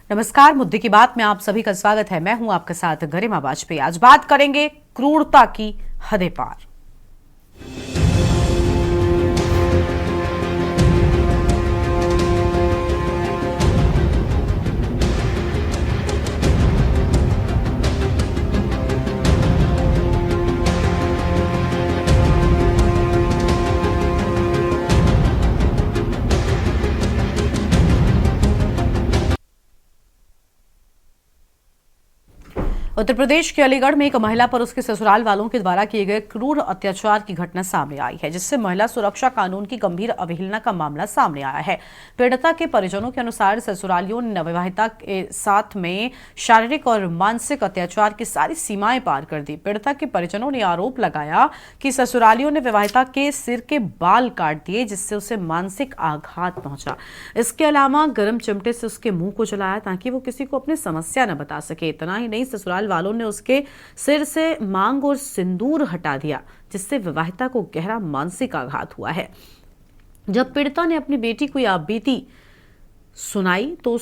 नमस्कार, मुद्दे की बात में आप सभी का स्वागत है। मैं हूं आपके साथ गरिमा वाजपेयी। आज बात करेंगे क्रूरता की हदें पार। उत्तर प्रदेश के अलीगढ़ में एक महिला पर उसके ससुराल वालों के द्वारा किए गए क्रूर अत्याचार की घटना सामने आई है, जिससे महिला सुरक्षा कानून की गंभीर अवहेलना का मामला सामने आया है। पीड़िता के परिजनों के अनुसार ससुरालियों ने नवविवाहिता के साथ में शारीरिक और मानसिक अत्याचार की सारी सीमाएं पार कर दी। पीड़िता के परिजनों ने आरोप लगाया कि ससुरालियों ने विवाहिता के सिर के बाल काट दिए, जिससे उसे मानसिक आघात पहुंचा। इसके अलावा गर्म चिमटे से उसके मुंह को जलाया ताकि वो किसी को अपनी समस्या न बता सके। इतना ही नहीं, ससुराल वालों ने उसके सिर से मांग और सिंदूर हटा दिया, जिससे विवाहिता को गहरा मानसिक आघात हुआ है। जब पीड़िता ने अपनी बेटी को यह बीती सुनाई तो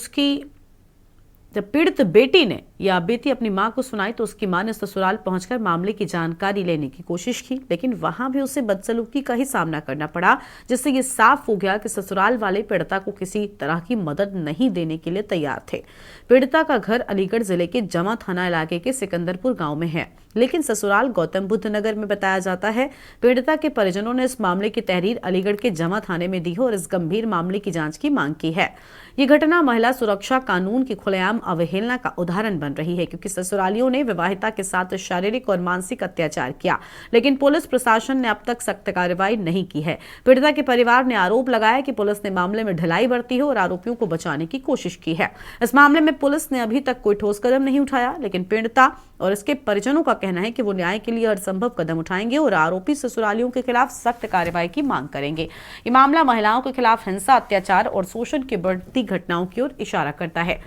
जब पीड़ित बेटी ने यह बेटी अपनी मां को सुनाई तो उसकी मां ने ससुराल पहुंचकर मामले की जानकारी लेने की कोशिश की, लेकिन वहां भी उसे बदसलूकी का ही सामना करना पड़ा, जिससे यह साफ हो गया कि ससुराल वाले पीड़िता को किसी तरह की मदद नहीं देने के लिए तैयार थे। पीड़िता का घर अलीगढ़ जिले के जमा थाना इलाके के सिकंदरपुर गांव में है, लेकिन ससुराल गौतम बुद्ध नगर में बताया जाता है। पीड़िता के परिजनों ने इस मामले की तहरीर अलीगढ़ के जमा थाने में दी है और इस गंभीर मामले की जांच की मांग की है। ये घटना महिला सुरक्षा कानून की खुलेआम अवहेलना का उदाहरण बन रही है, क्योंकि ससुरालियों ने विवाहिता के साथ शारीरिक और मानसिक अत्याचार किया, लेकिन पुलिस प्रशासन ने अब तक सख्त कार्रवाई नहीं की है। पीड़िता के परिवार ने आरोप लगाया कि पुलिस ने मामले में ढिलाई बरती है और आरोपियों को बचाने की कोशिश की है। इस मामले में पुलिस ने अभी तक कोई ठोस कदम नहीं उठाया, लेकिन पीड़िता और इसके परिजनों का कहना है कि वो न्याय के लिए हर संभव कदम उठाएंगे और आरोपी ससुरालियों के खिलाफ सख्त कार्रवाई की मांग करेंगे। ये मामला महिलाओं के खिलाफ हिंसा, अत्याचार और शोषण की बढ़ती घटनाओं की ओर इशारा करता है।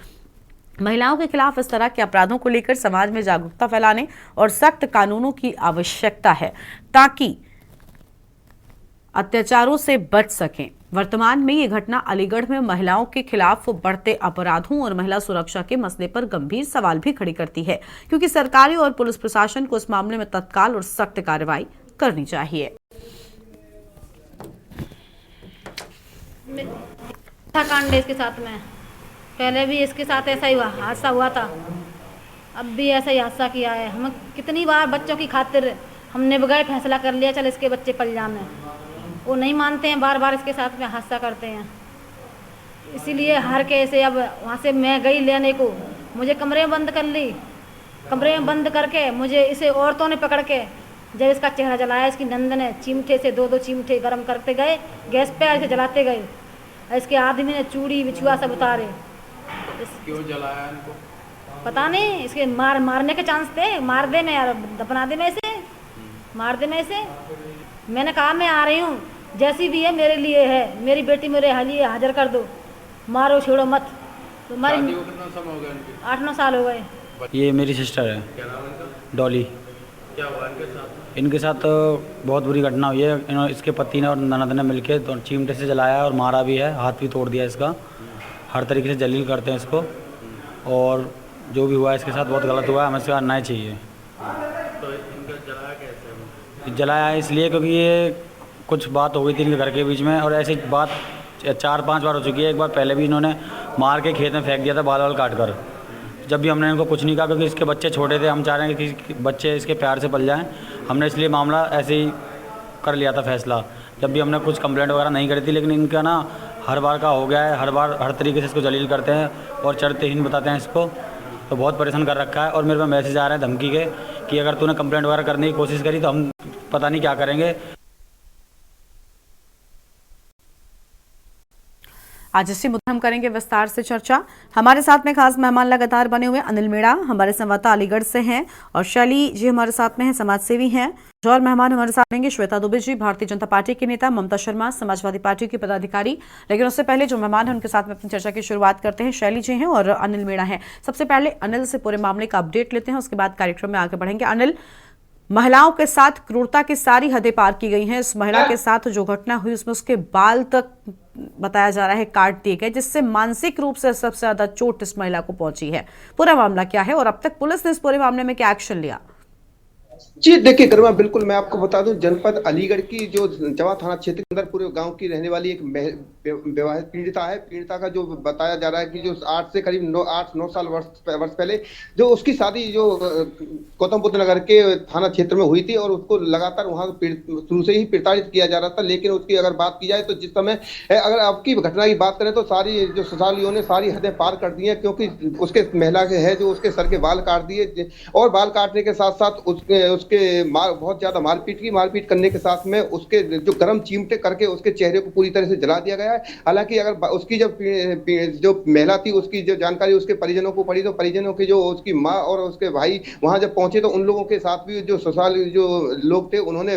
महिलाओं के खिलाफ इस तरह के अपराधों को लेकर समाज में जागरूकता फैलाने और सख्त कानूनों की आवश्यकता है, ताकि अत्याचारों से बच सकें। वर्तमान में ये घटना अलीगढ़ में महिलाओं के खिलाफ बढ़ते अपराधों और महिला सुरक्षा के मसले पर गंभीर सवाल भी खड़ी करती है, क्योंकि सरकारी और पुलिस प्रशासन को इस मामले में तत्काल और सख्त कार्रवाई करनी चाहिए। कांड इसके साथ में पहले भी इसके साथ ऐसा ही हादसा हुआ था, अब भी ऐसा ही हादसा किया है। हम कितनी बार बच्चों की खातिर हमने बगैर फैसला कर लिया, चल इसके बच्चे पल जामे, वो नहीं मानते हैं, बार बार इसके साथ में हादसा करते हैं। इसीलिए हर कैसे अब वहाँ से मैं गई लेने को, मुझे कमरे में बंद कर ली। कमरे में बंद करके मुझे इसे औरतों ने पकड़ के जब इसका चेहरा जलाया, इसकी नंद ने चिमटे से दो चिमटे गर्म करते गए, गैस पे ऐसे जलाते गए। इसके आदमी ने चूड़ी बिछुआ सब उतारे। क्यों जलाया इनको पता नहीं, इसके मारने के चांस थे, मार दे मैं यार, दफना दे मैं इसे, मार दे मैं इसे। मैंने कहा मैं आ रही हूँ, जैसी भी है मेरे लिए है, मेरी बेटी मेरे लिए हाजिर कर दो, मारो छोड़ो मत। तो शादी को कितना समय हो गया इनके? 8-9 साल हो गए। ये मेरी सिस्टर है। क्या नाम है इनका? डॉली। क्या हुआ इनके साथ? इनके साथ बहुत बुरी घटना हुई है। इसके पति ने और ननद ने मिलके तो चिमटे से जलाया और मारा भी है, हाथ भी तोड़ दिया इसका। हर तरीके से जलील करते हैं इसको, और जो भी हुआ इसके साथ बहुत गलत हुआ है, हमें इसका न्याय चाहिए। तो इनका जलाया कैसे? जलाया इसलिए क्योंकि ये कुछ बात हो गई थी इनके घर के बीच में, और ऐसी बात 4-5 बार हो चुकी है। एक बार पहले भी इन्होंने मार के खेत में फेंक दिया था, बाल काट कर। जब भी हमने इनको कुछ नहीं कहा, क्योंकि इसके बच्चे छोटे थे, हम चाह रहे हैं कि बच्चे इसके प्यार से पल जाएं, हमने इसलिए मामला ऐसे ही कर लिया था फैसला। जब भी हमने कुछ कंप्लेंट वगैरह नहीं करी थी, लेकिन इनका ना हर बार का हो गया है, हर बार हर तरीके से इसको जलील करते हैं और चरित्रहीन बताते हैं इसको, तो बहुत परेशान कर रखा है। और मेरे पास मैसेज आ रहे हैं धमकी के कि अगर तूने कंप्लेंट वगैरह करने की कोशिश करी तो हम पता नहीं क्या करेंगे। आज इसी मुद्दे हम करेंगे विस्तार से चर्चा। हमारे साथ में खास मेहमान लगातार बने हुए अनिल मीणा हमारे संवाददाता अलीगढ़ से हैं, और शैली जी हमारे साथ में हैं, समाजसेवी हैं। और मेहमान हमारे साथ रहेंगे श्वेता दुबे जी, भारतीय जनता पार्टी के नेता, ममता शर्मा, समाजवादी पार्टी की पदाधिकारी। लेकिन उससे पहले जो मेहमान हैं उनके साथ में अपनी चर्चा की शुरुआत करते हैं। शैली जी हैं और अनिल मीणा हैं। सबसे पहले अनिल से पूरे मामले का अपडेट लेते हैं, उसके बाद कार्यक्रम में आगे बढ़ेंगे। अनिल, महिलाओं के साथ क्रूरता की सारी हदें पार की गई हैं। इस महिला के साथ जो घटना हुई उसमें उसके बाल तक बताया जा रहा है काट दिए गए, जिससे मानसिक रूप से सबसे ज्यादा चोट इस महिला को पहुंची है। पूरा मामला क्या है और अब तक पुलिस ने इस पूरे मामले में क्या एक्शन लिया? जी देखिए गरिमा, बिल्कुल मैं आपको बता दूं, जनपद अलीगढ़ की जो जवा थाना क्षेत्र के अंदर पूरे गांव की रहने वाली एक विवाहित पीड़िता है। पीड़िता का जो बताया जा रहा है कि जो 8 से करीब 8-9 साल वर्ष पहले जो उसकी शादी जो गौतम बुद्ध नगर के थाना क्षेत्र में हुई थी और उसको लगातार वहां शुरू से ही प्रताड़ित किया जा रहा था। लेकिन उसकी अगर बात की जाए तो जिस समय अगर आपकी घटना की बात करें तो सारी जो ससुरालियों ने सारी हदें पार कर दी है, क्योंकि उसके महिला के है जो उसके सर के बाल काट दिए और बाल काटने के साथ साथ उसके बहुत ज्यादा मारपीट करने के साथ में उसके जो गर्म चिमटे करके उसके चेहरे को पूरी तरह से जला दिया गया है। हालांकि अगर उसकी जो महिला थी उसकी जो जानकारी उसके परिजनों को पड़ी तो परिजनों के जो उसकी माँ और उसके भाई वहां जब पहुंचे तो उन लोगों के साथ भी जो ससुराल जो लोग थे उन्होंने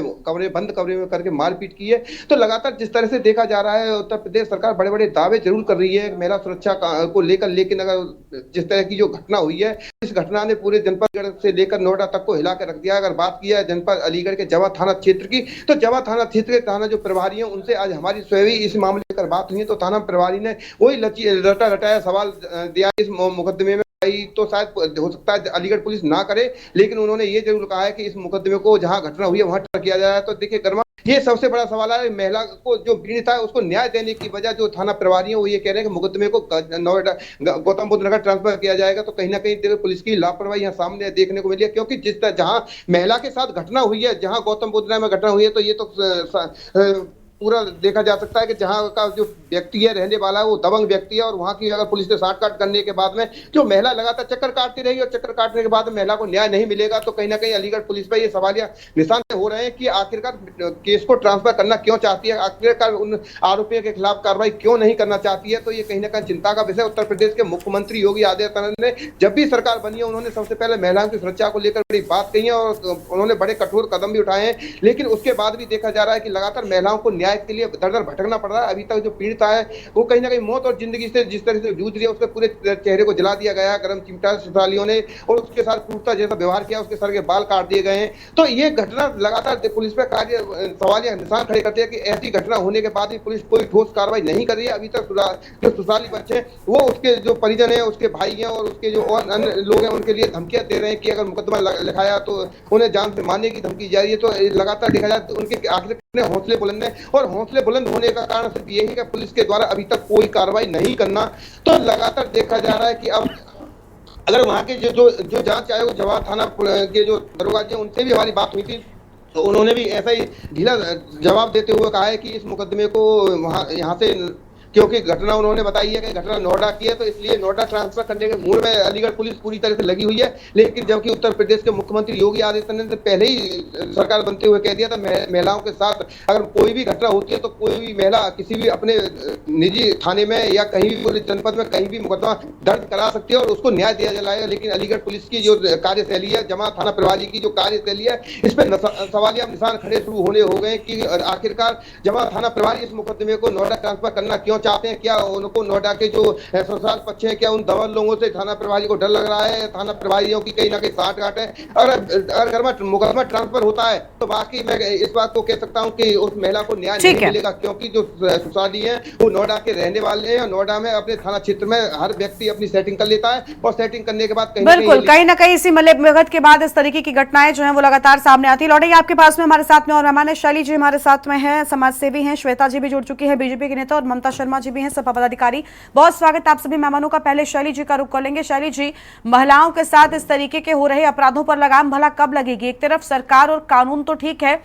बंद कमरे में करके मारपीट की है। तो लगातार जिस तरह से देखा जा रहा है उत्तर प्रदेश सरकार बड़े बड़े दावे जरूर कर रही है महिला सुरक्षा को लेकर, लेकिन अगर जिस तरह की जो घटना हुई है इस घटना ने पूरे जनपद से लेकर नोएडा तक को हिला कर रख दिया। अगर बात किया जनपद अलीगढ़ के जवा थाना क्षेत्र की तो जवा थाना क्षेत्र के थाना जो प्रभारी हैं उनसे आज हमारी स्वयं इस मामले पर बात हुई है तो थाना प्रभारी ने वही रटाया सवाल दिया इस मुकदमे में। तो शायद हो सकता है अलीगढ़ पुलिस ना करे, लेकिन उन्होंने ये जरूर कहा है कि इस मुकदमे को जहां घटना हुई है वहां ट्रांसफर किया जा रहा है। तो देखिए गर्मा, ये सबसे बड़ा सवाल है, महिला को जो पीड़ित है उसको न्याय देने की वजह जो थाना प्रभारी है वो ये कह रहे हैं कि मुकदमे को नोएडा गौतम बुद्ध नगर ट्रांसफर किया जाएगा। तो कहीं ना कहीं देखो पुलिस की लापरवाही यहाँ सामने देखने को मिली है, क्योंकि जिस तरह जहाँ महिला के साथ घटना हुई है, जहाँ गौतम बुद्ध नगर में घटना हुई है, तो ये तो पूरा देखा जा सकता है कि जहां का जो व्यक्ति है रहने वाला है वो दबंग व्यक्ति है और वहां की अगर पुलिस ने साठगांठ करने के बाद में जो महिला लगातार चक्कर काटती रही और चक्कर काटने के बाद में महिला को न्याय नहीं मिलेगा तो कहीं ना कहीं अलीगढ़ पुलिस पर ये सवालिया निशान हो रहे हैं कि आखिरकार केस को ट्रांसफर करना क्यों चाहती है, आखिरकार उन आरोपियों के खिलाफ कार्रवाई क्यों नहीं करना चाहती है। तो ये कहीं ना कहीं चिंता का विषय। उत्तर प्रदेश के मुख्यमंत्री योगी आदित्यनाथ ने जब भी सरकार बनी है उन्होंने सबसे पहले महिलाओं की सुरक्षा को लेकर बड़ी बात कही है और उन्होंने बड़े कठोर कदम भी उठाए हैं, लेकिन उसके बाद भी देखा जा रहा है कि लगातार महिलाओं को न्याय के लिए दर भटकना पड़ रहा है। अभी तक जो पीड़िता है वो कहीं ना कहीं मौत और जिंदगी से जिस तरह से जूझ रही है उसके पूरे चेहरे को जला दिया गया है गर्म चिमटा ससुरालियों ने और उसके साथ क्रूरता जैसा व्यवहार किया, उसके सर के बाल काट दिए गए हैं। तो ये घटना लगातार पुलिस पर सवालिया निशान खड़े करते हैं कि ऐसी घटना होने के बाद भी पुलिस कोई ठोस कार्रवाई नहीं कर रही है। अभी तक जो ससुराली बच्चे हैं वो उसके जो परिजन है उसके भाई हैं और उसके जो और अन्य लोग हैं उनके लिए धमकियां दे रहे हैं कि अगर मुकदमा लिखाया तो उन्हें जान से मारने की धमकी जा रही है। तो लगातार देखा जाए तो उनके आखिर हौसले बुलंद है और हौसले बुलंद होने का कारण सिर्फ यही है कि पुलिस के द्वारा अभी तक कोई कार्रवाई नहीं करना। तो लगातार देखा जा रहा है कि अब अगर वहां के जो जांच आयोग जवा थाना के जो दरोगा जी उनसे भी हमारी बात हुई थी तो उन्होंने भी ऐसा ही ढीला जवाब देते हुए कहा है कि इस मुकदमे को वहां यहाँ से क्योंकि घटना उन्होंने बताई है कि घटना नोएडा की है तो इसलिए नोएडा ट्रांसफर करने के मूड में अलीगढ़ पुलिस पूरी तरह से लगी हुई है। लेकिन जबकि उत्तर प्रदेश के मुख्यमंत्री योगी आदित्यनाथ ने पहले ही सरकार बनते हुए कह दिया था महिलाओं के साथ अगर कोई भी घटना होती है तो कोई भी महिला किसी भी अपने निजी थाने में या कहीं भी पूरे जनपद में कहीं भी मुकदमा दर्ज करा सकती है और उसको न्याय दिया जाएगा। लेकिन अलीगढ़ पुलिस की जो कार्यशैली है, जमा थाना प्रभारी की जो कार्यशैली है, इस पर सवालिया निशान खड़े शुरू होने हो गए कि आखिरकार जमा थाना प्रभारी इस मुकदमे को नोएडा ट्रांसफर करना क्यों चाहते हैं। क्या उनको नोएडा के जो ससुराल पक्ष है क्या उन दबंग लोगों से थाना प्रभारी को डर लग रहा है, थाना प्रभारियों की कहीं ना कहीं साठगांठ है। अगर मुकदमा ट्रांसफर होता है तो बाकी मैं इस बात को कह सकता हूं कि उस महिला को न्याय नहीं मिलेगा, क्योंकि जो ससुराली है वो नोएडा के रहने वाले हैं। नोएडा में अपने थाना क्षेत्र में हर व्यक्ति अपनी सेटिंग कर लेता है और सेटिंग करने के बाद कहीं ना कहीं इसी मलबे के बाद इस तरीके की घटनाएं जो है वो लगातार सामने आती है। लौटेंगे आपके पास में, हमारे साथ में और मेहमान है शैली जी हमारे साथ में है, समाज सेवी हैं, श्वेता जी भी जुड़ चुकी है, बीजेपी के नेता, और ममता शर्मा जी भी हैं सपा पदाधिकारी। बहुत स्वागत आप सभी मेहमानों का। पहले शैली जी का रुख कर लेंगे। शैली जी, महिलाओं के साथ इस तरीके के हो रहे अपराधों पर लगाम भला कब लगेगी? एक तरफ सरकार और कानून तो ठीक है,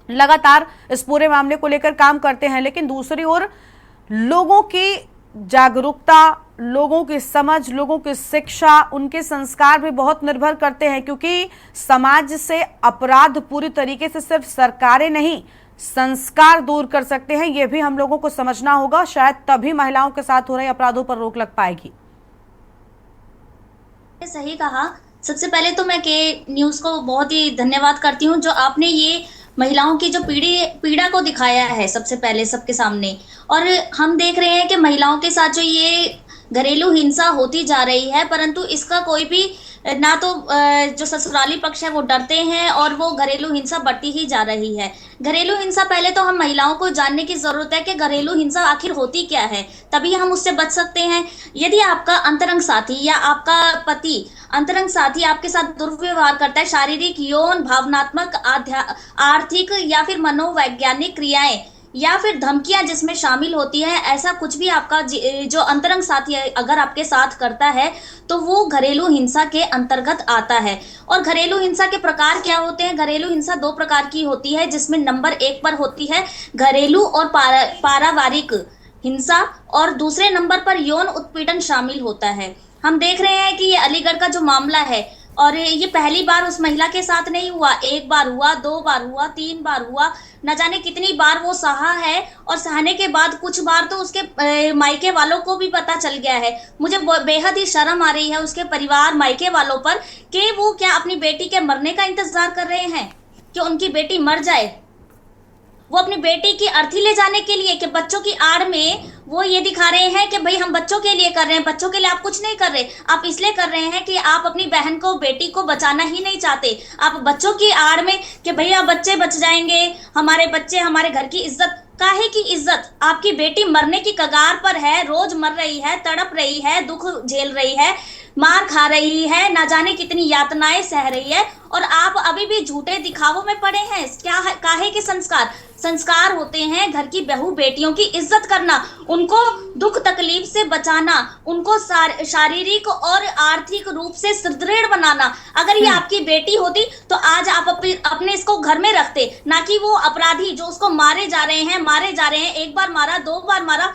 लगातार इस पूरे मामले को लेकर काम करते हैं, लेकिन दूसरी ओर लोगों की जागरूकता, लोगों की समझ, लोगों की शिक्षा, उनके संस्कार भी बहुत निर्भर करते हैं, क्योंकि समाज से अपराध पूरी तरीके से सिर्फ सरकारें नहीं संस्कार दूर कर सकते हैं। यह भी हम लोगों को समझना होगा, शायद तभी महिलाओं के साथ हो रहे अपराधों पर रोक लग पाएगी। सही कहा। सबसे पहले तो मैं के न्यूज़ को बहुत ही धन्यवाद करती हूँ जो आपने ये महिलाओं की जो पीड़ा को दिखाया है सबसे पहले सबके सामने। और हम देख रहे हैं कि महिलाओं के साथ जो ये घरेलू हिंसा होती जा रही है, परंतु इसका कोई भी ना तो जो ससुराली पक्ष है वो डरते हैं और वो घरेलू हिंसा बढ़ती ही जा रही है। घरेलू हिंसा, पहले तो हम महिलाओं को जानने की जरूरत है कि घरेलू हिंसा आखिर होती क्या है, तभी हम उससे बच सकते हैं। यदि आपका अंतरंग साथी या आपका पति अंतरंग साथी आपके साथ दुर्व्यवहार करता है, शारीरिक, यौन, भावनात्मक, आर्थिक या फिर मनोवैज्ञानिक क्रियाएं या फिर धमकियां जिसमें शामिल होती है, ऐसा कुछ भी आपका जो अंतरंग साथी अगर आपके साथ करता है तो वो घरेलू हिंसा के अंतर्गत आता है। और घरेलू हिंसा के प्रकार क्या होते हैं? घरेलू हिंसा 2 प्रकार की होती है, जिसमें नंबर 1 पर होती है घरेलू और पारिवारिक हिंसा, और दूसरे नंबर पर यौन उत्पीड़न शामिल होता है। हम देख रहे हैं कि ये अलीगढ़ का जो मामला है, और ये पहली बार उस महिला के साथ नहीं हुआ, 1 बार हुआ, 2 बार हुआ, 3 बार हुआ, न जाने कितनी बार वो सहा है। और सहने के बाद कुछ बार तो उसके मायके वालों को भी पता चल गया है। मुझे बेहद ही शर्म आ रही है उसके परिवार, मायके वालों पर, कि वो क्या अपनी बेटी के मरने का इंतजार कर रहे हैं कि उनकी बेटी मर जाए। वो अपनी बेटी की अर्थी ले जाने के लिए, कि बच्चों की आड़ में वो ये दिखा रहे हैं कि भाई हम बच्चों के लिए कर रहे हैं। बच्चों के लिए आप कुछ नहीं कर रहे, आप इसलिए कर रहे हैं कि आप अपनी बहन को, बेटी को बचाना ही नहीं चाहते। आप बच्चों की आड़ में कि भैया बच्चे बच जाएंगे, हमारे बच्चे, हमारे घर की इज्जत। काहे की इज्जत? आपकी बेटी मरने की कगार पर है, रोज मर रही है, तड़प रही है, दुख झेल रही है, मार खा रही है, ना जाने कितनी यातनाएं सह रही है, और आप अभी भी झूठे दिखावों में पड़े हैं। क्या है? काहे के संस्कार होते हैं घर की बहू बेटियों की इज्जत करना, उनको दुख तकलीफ से बचाना, उनको शारीरिक और आर्थिक रूप से सुदृढ़ बनाना। अगर ये आपकी बेटी होती तो आज आप अपने इसको घर में रखते, ना कि वो अपराधी जो उसको मारे जा रहे हैं, 1 बार मारा, 2 बार मारा।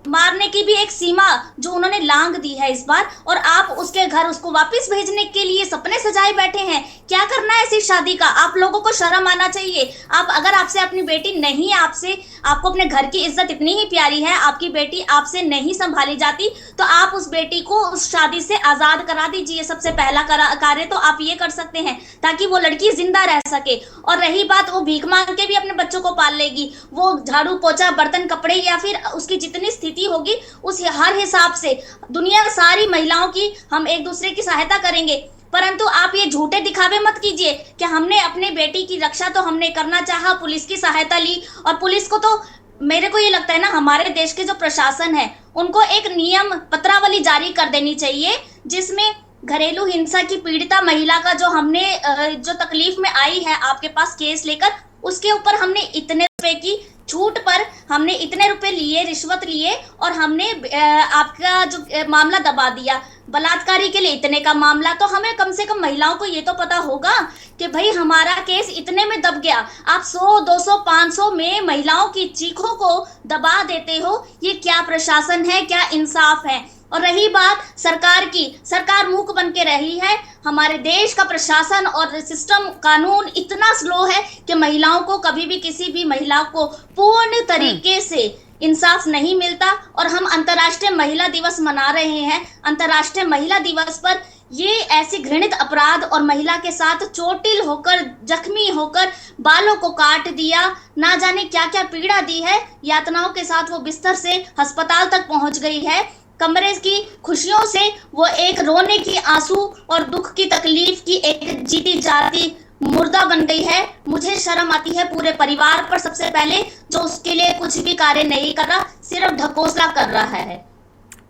मारने की भी एक सीमा जो उन्होंने लांग दी है इस बार, और आप उसके घर उसको वापस भेजने के लिए सपने सजाए बैठे हैं। क्या करना है ऐसी शादी का? आप लोगों को शर्म आना चाहिए। आप, अगर आपसे अपनी बेटी नहीं, आपको अपने घर की इज्जत इतनी ही प्यारी है, आपकी बेटी आपसे नहीं संभाली जाती, तो आप उस बेटी को उस शादी से आजाद करा दीजिए। सबसे पहला कार्य तो आप ये कर सकते हैं, ताकि वो लड़की जिंदा रह सके। और रही बात, वो भीख मांग के भी अपने बच्चों को पाल लेगी, वो झाड़ू पोछा, बर्तन, कपड़े, या फिर उसकी जितनी स्थिति होगी उस हर हिसाब से दुनिया सारी महिलाओं की हम एक दूसरे की सहायता करेंगे। परंतु आप ये झूठे दिखावे मत कीजिए कि हमने अपने बेटी की रक्षा तो हमने करना चाहा, पुलिस की सहायता ली। और पुलिस को तो, मेरे को ये लगता है ना, हमारे देश के जो प्रशासन है उनको एक नियम पत्रावली जारी कर देनी चाहिए, जिसमें घरेलू हिंसा की पीड़िता महिला का जो तकलीफ में आई है आपके पास केस लेकर, उसके ऊपर हमने इतने रुपए की छूट पर हमने इतने रुपए लिए, रिश्वत लिए, और हमने आपका जो मामला दबा दिया। बलात्कारी के लिए इतने का मामला, तो हमें कम से कम महिलाओं को ये तो पता होगा कि भाई हमारा केस इतने में दब गया। आप 100, 200, 500 में महिलाओं की चीखों को दबा देते हो। ये क्या प्रशासन है? क्या इंसाफ है? और रही बात सरकार की, सरकार मूक बन के रही है। हमारे देश का प्रशासन और सिस्टम, कानून इतना स्लो है कि महिलाओं को कभी भी, किसी भी महिला को पूर्ण तरीके से इंसाफ नहीं मिलता। और हम अंतर्राष्ट्रीय महिला दिवस मना रहे हैं। अंतर्राष्ट्रीय महिला दिवस पर ये ऐसी घृणित अपराध और महिला के साथ चोटिल होकर, जख्मी होकर, बालों को काट दिया, ना जाने क्या क्या पीड़ा दी है, यातनाओं के साथ वो बिस्तर से अस्पताल तक पहुंच गई है। कमरे की खुशियों से वो एक रोने की आंसू और दुख की तकलीफ की एक जीती जाती मुर्दा बन गई है। मुझे शर्म आती है पूरे परिवार पर, सबसे पहले, जो उसके लिए कुछ भी कार्य नहीं कर रहा, सिर्फ ढकोसला कर रहा है।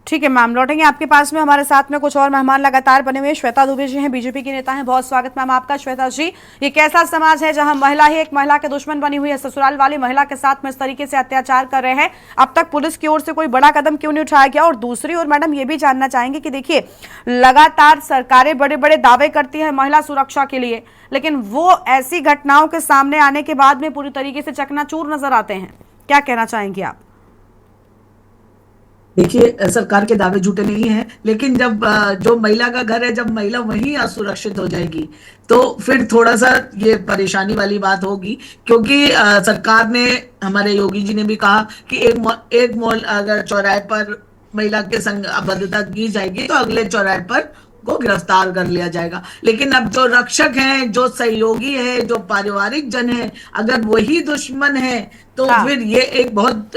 ठीक है मैम, लौटेंगे आपके पास में। हमारे साथ में कुछ और मेहमान लगातार बने हुए। श्वेता दुबे जी हैं, बीजेपी की नेता हैं। बहुत स्वागत मैम आपका। श्वेता जी, ये कैसा समाज है जहां महिला ही एक महिला के दुश्मन बनी हुई है? ससुराल वाली महिला के साथ में इस तरीके से अत्याचार कर रहे हैं। अब तक पुलिस की ओर से कोई बड़ा कदम क्यों नहीं उठाया गया? और दूसरी ओर मैडम ये भी जानना चाहेंगे कि देखिए, लगातार सरकारें बड़े बड़े दावे करती है महिला सुरक्षा के लिए, लेकिन वो ऐसी घटनाओं के सामने आने के बाद में पूरी तरीके से चकनाचूर नजर आते हैं। क्या कहना चाहेंगे आप? देखिए, सरकार के दावे झूठे नहीं हैं, लेकिन जब जो महिला का घर है, जब महिला वहीं असुरक्षित हो जाएगी तो फिर थोड़ा सा ये परेशानी वाली बात होगी। क्योंकि सरकार ने, हमारे योगी जी ने भी कहा कि एक मॉल अगर चौराहे पर महिला के संग अभद्रता की जाएगी तो अगले चौराहे पर को गिरफ्तार कर लिया जाएगा। लेकिन अब जो रक्षक हैं, जो सहयोगी है, जो पारिवारिक जन है, अगर वही दुश्मन है तो हाँ। फिर ये एक बहुत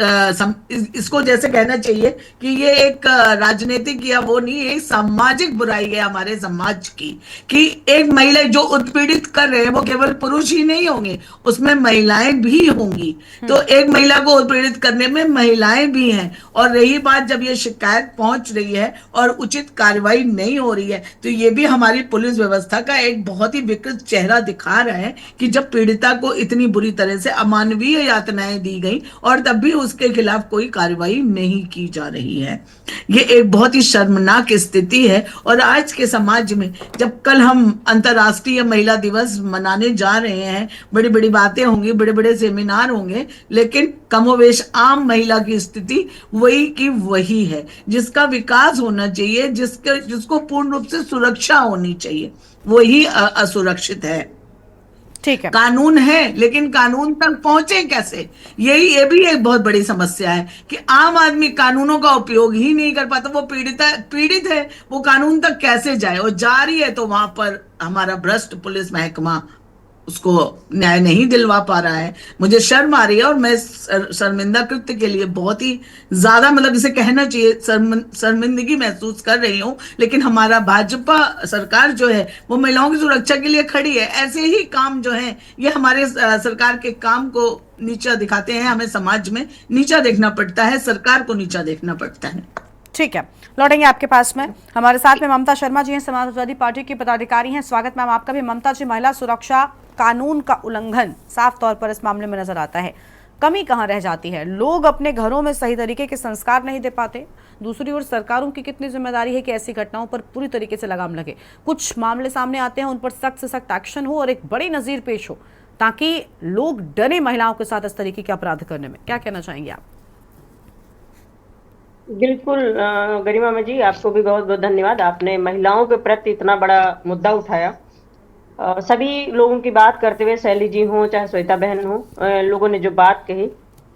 इसको जैसे कहना चाहिए कि ये एक राजनीतिक या वो नहीं, एक सामाजिक बुराई है हमारे समाज की, कि एक महिला जो उत्पीड़ित कर रहे हैं वो केवल पुरुष ही नहीं होंगे, उसमें महिलाएं भी होंगी। तो एक महिला को उत्पीड़ित करने में महिलाएं भी हैं। और रही बात जब ये शिकायत पहुंच रही है और उचित कार्रवाई नहीं हो रही है, तो ये भी हमारी पुलिस व्यवस्था का एक बहुत ही विकृत चेहरा दिखा रहा है कि जब पीड़िता को इतनी बुरी तरह से अमानवीय यातनाएं दी गई और तब भी उसके खिलाफ कोई कार्रवाई नहीं की जा रही है। ये एक बहुत ही शर्मनाक स्थिति है। और आज के समाज में जब कल हम अंतर्राष्ट्रीय महिला दिवस मनाने जा रहे हैं, बड़ी बड़ी बातें होंगी, बड़े बड़े सेमिनार होंगे, लेकिन कमोवेश आम महिला की स्थिति वही की वही है, जिसका विकास होना चाहिए, जिसको पूर्ण रूप से सुरक्षा होनी चाहिए, वही असुरक्षित है। ठीक है। कानून है लेकिन कानून तक पहुंचे कैसे, ये भी एक बहुत बड़ी समस्या है कि आम आदमी कानूनों का उपयोग ही नहीं कर पाता। वो पीड़ित है, वो कानून तक कैसे जाए, और जा रही है तो वहां पर हमारा भ्रष्ट पुलिस महकमा उसको न्याय नहीं दिलवा पा रहा है। मुझे शर्म आ रही है और मैं शर्मिंदा कृत्य के लिए बहुत ही ज्यादा, मतलब इसे कहना चाहिए, शर्मिंदगी महसूस कर रही हूँ। लेकिन हमारा भाजपा सरकार जो है वो महिलाओं की सुरक्षा के लिए खड़ी है। ऐसे ही काम जो है ये हमारे सरकार के काम को नीचा दिखाते हैं। हमें समाज में नीचा देखना पड़ता है, सरकार को नीचा देखना पड़ता है। ठीक है, लौटेंगे आपके पास में। हमारे साथ में ममता शर्मा जी हैं, समाजवादी पार्टी की पदाधिकारी हैं। स्वागत मैम आपका भी। ममता जी, महिला सुरक्षा कानून का उल्लंघन साफ तौर पर इस मामले में नजर आता है। कमी कहां रह जाती है? लोग अपने घरों में सही तरीके के संस्कार नहीं दे पाते। दूसरी ओर सरकारों की कितनी जिम्मेदारी है कि ऐसी घटनाओं पर पूरी तरीके से लगाम लगे। कुछ मामले सामने आते हैं, उन पर सख्त से सख्त एक्शन हो और एक बड़ी नजीर पेश हो, ताकि लोग डरे महिलाओं के साथ इस तरीके के अपराध करने में। क्या कहना चाहेंगे आप? बिल्कुल गरिमा जी, आपको भी बहुत बहुत धन्यवाद। आपने महिलाओं के प्रति इतना बड़ा मुद्दा उठाया। सभी लोगों की बात करते हुए, शैली जी हो चाहे श्वेता बहन हो, लोगों ने जो बात कही,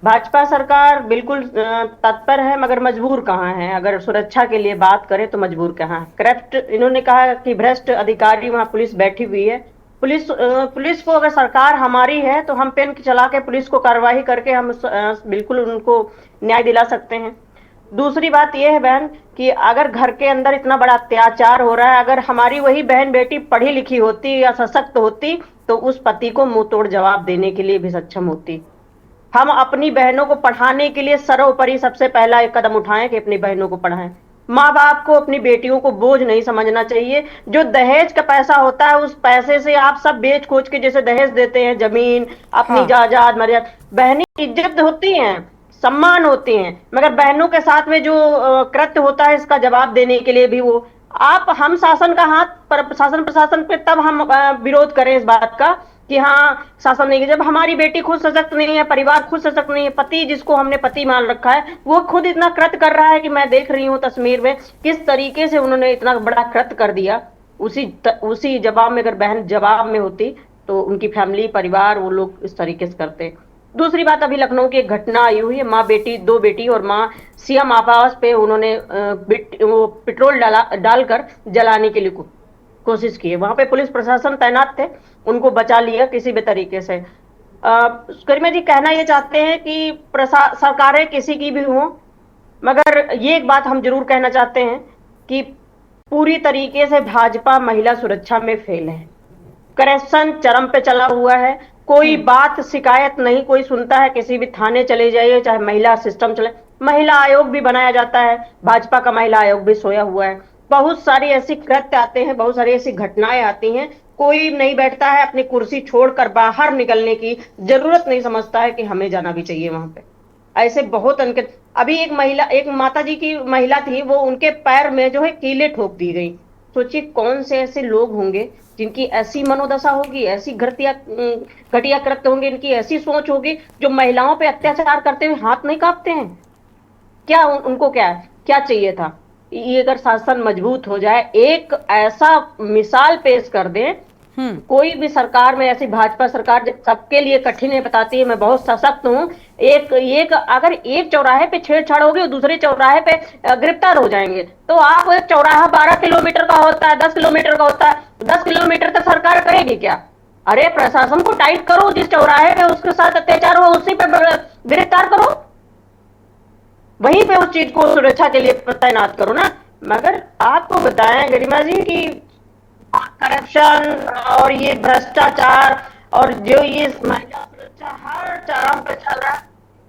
भाजपा सरकार बिल्कुल तत्पर है, मगर मजबूर कहाँ है। अगर सुरक्षा के लिए बात करें तो मजबूर कहाँ है। करप्ट, इन्होंने कहा कि भ्रष्ट अधिकारी, वहाँ पुलिस बैठी हुई है। पुलिस को अगर सरकार हमारी है तो हम पेन चला के पुलिस को कार्रवाई करके हम बिल्कुल उनको न्याय दिला सकते हैं। दूसरी बात यह है बहन कि अगर घर के अंदर इतना बड़ा अत्याचार हो रहा है, अगर हमारी वही बहन बेटी पढ़ी लिखी होती या सशक्त होती तो उस पति को मुंह तोड़ जवाब देने के लिए भी सक्षम होती। हम अपनी बहनों को पढ़ाने के लिए सर्वोपरि सबसे पहला एक कदम उठाएं कि अपनी बहनों को पढ़ाएं। माँ बाप को अपनी बेटियों को बोझ नहीं समझना चाहिए। जो दहेज का पैसा होता है, उस पैसे से आप सब बेच खोज के जैसे दहेज देते हैं, जमीन, अपनी जायदाद, मर्यादा, बहनी इज्जत होती है, सम्मान होते हैं, मगर बहनों के साथ में जो कृत्य होता है इसका जवाब देने के लिए भी वो हम शासन का हाथ पर, शासन प्रशासन पे तब हम विरोध करें इस बात का कि हाँ शासन नहीं। जब हमारी बेटी खुद सशक्त नहीं है, परिवार खुद सशक्त नहीं है, पति जिसको हमने पति मान रखा है वो खुद इतना कृत्य कर रहा है कि मैं देख रही हूँ तस्वीर में किस तरीके से उन्होंने इतना बड़ा कृत्य कर दिया। उसी जवाब में अगर बहन जवाब में होती तो उनकी फैमिली, परिवार, वो लोग इस तरीके से करते। दूसरी बात, अभी लखनऊ की एक घटना आई हुई है, माँ बेटी, दो बेटी और माँ सीएम आवास पे उन्होंने वो पेट्रोल डालकर जलाने के लिए कोशिश की है। वहां पे पुलिस प्रशासन तैनात थे, उनको बचा लिया किसी भी तरीके से। गरिमा जी कहना ये चाहते हैं कि सरकारें किसी की भी हों, मगर ये एक बात हम जरूर कहना चाहते हैं कि पूरी तरीके से भाजपा महिला सुरक्षा में फेल है। करप्शन चरम पे चला हुआ है। कोई बात, शिकायत नहीं कोई सुनता है। किसी भी थाने चले जाइए, चाहे महिला सिस्टम चले, महिला आयोग भी बनाया जाता है, भाजपा का महिला आयोग भी सोया हुआ है। बहुत सारी ऐसी कृत्य आते हैं, बहुत सारी ऐसी घटनाएं आती हैं, कोई नहीं बैठता है अपनी कुर्सी छोड़कर बाहर निकलने की जरूरत नहीं समझता है कि हमें जाना भी चाहिए वहां पे। ऐसे बहुत अभी एक माता जी की महिला थी, वो उनके पैर में जो है कीले ठोक दी गई। सोचिए कौन से ऐसे लोग होंगे जिनकी ऐसी मनोदशा होगी, ऐसी घटिया कृत्य होंगे, इनकी ऐसी सोच होगी जो महिलाओं पे अत्याचार करते हुए हाथ नहीं कांपते हैं। क्या उनको क्या चाहिए था? ये अगर शासन मजबूत हो जाए, एक ऐसा मिसाल पेश कर दें, कोई भी सरकार में ऐसी भाजपा सरकार जब सबके लिए कठिन है, बताती है मैं बहुत सशक्त हूँ, अगर एक चौराहे पे छेड़छाड़ होगी और दूसरे चौराहे पे गिरफ्तार हो जाएंगे, तो आप एक चौराहा 12 किलोमीटर का होता है, 10 किलोमीटर का होता है, 10 किलोमीटर तक सरकार करेगी क्या? अरे प्रशासन को टाइट करो, जिस चौराहे पे उसके साथ अत्याचार हो उसी पे गिरफ्तार करो, वहीं पे उस चीज को सुरक्षा के लिए तैनात करो ना। मगर आपको बताएं गरिमा जी कि करप्शन और ये भ्रष्टाचार और जो ये महिला सुरक्षा हर चरम पे चल रहा है,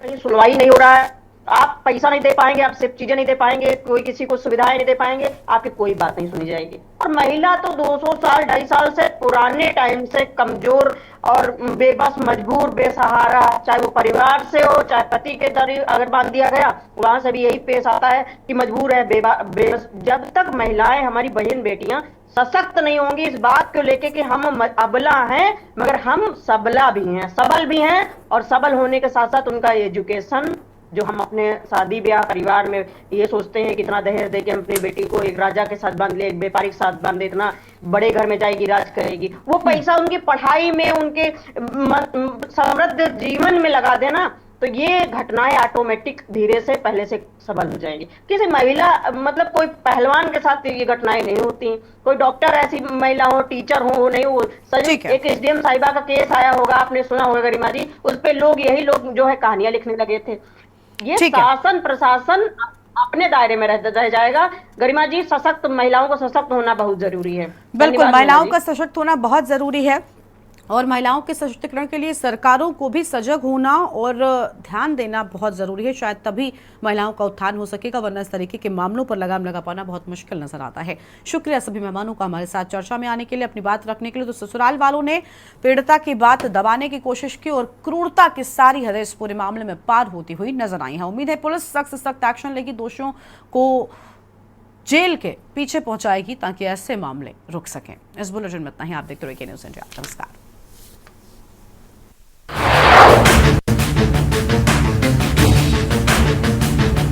कहीं सुनवाई नहीं हो रहा है। आप पैसा नहीं दे पाएंगे, आप सिर्फ चीजें नहीं दे पाएंगे, कोई किसी को सुविधाएं नहीं दे पाएंगे, आपकी कोई बात नहीं सुनी जाएगी। और महिला तो 200 साल 250 साल से पुराने टाइम से कमजोर और बेबस, मजबूर, बेसहारा, चाहे वो परिवार से हो चाहे पति के जरिए अगर बांध दिया गया, वहां से भी यही पेश आता है कि मजबूर है, बेबस। जब तक महिलाएं, हमारी बहन बेटियां सशक्त नहीं होंगी इस बात को लेके कि हम अबला हैं, मगर हम सबला भी हैं, सबल भी हैं, और सबल होने के साथ साथ उनका एजुकेशन, जो हम अपने शादी ब्याह परिवार में ये सोचते हैं कितना दहेज दे के हम अपनी बेटी को एक राजा के साथ बांध ले, एक व्यापारी के साथ बांध ले, इतना बड़े घर में जाएगी, राज करेगी, वो पैसा उनकी पढ़ाई में, उनके समृद्ध जीवन में लगा देना, तो ये घटनाएं ऑटोमेटिक धीरे से पहले से सबल हो जाएंगी। किसी महिला, मतलब कोई पहलवान के साथ ये घटनाएं नहीं होती, कोई डॉक्टर ऐसी महिला हो, टीचर हो, नहीं हो। एक एसडीएम साहिबा का केस आया होगा, आपने सुना होगा गरिमा जी, उस पे यही लोग जो है कहानियां लिखने लगे थे। ये शासन प्रशासन अपने दायरे में रह जाएगा। गरिमा जी, सशक्त महिलाओं को सशक्त होना बहुत जरूरी है। बिल्कुल, महिलाओं का सशक्त होना बहुत जरूरी है, और महिलाओं के सशक्तिकरण के लिए सरकारों को भी सजग होना और ध्यान देना बहुत ज़रूरी है। शायद तभी महिलाओं का उत्थान हो सकेगा, वरना इस तरीके के मामलों पर लगाम लगा पाना बहुत मुश्किल नजर आता है। शुक्रिया सभी मेहमानों का हमारे साथ चर्चा में आने के लिए, अपनी बात रखने के लिए। तो ससुराल वालों ने पीड़िता की बात दबाने की कोशिश की और क्रूरता की सारी हदें इस पूरे मामले में पार होती हुई नजर आई है। उम्मीद है पुलिस सख्त से सख्त एक्शन लेगी, दोषियों को जेल के पीछे पहुंचाएगी ताकि ऐसे मामले रुक सकें। इस बुलेटिन में इतना ही। आप देखते रहिए के न्यूज़ इंडिया। नमस्कार।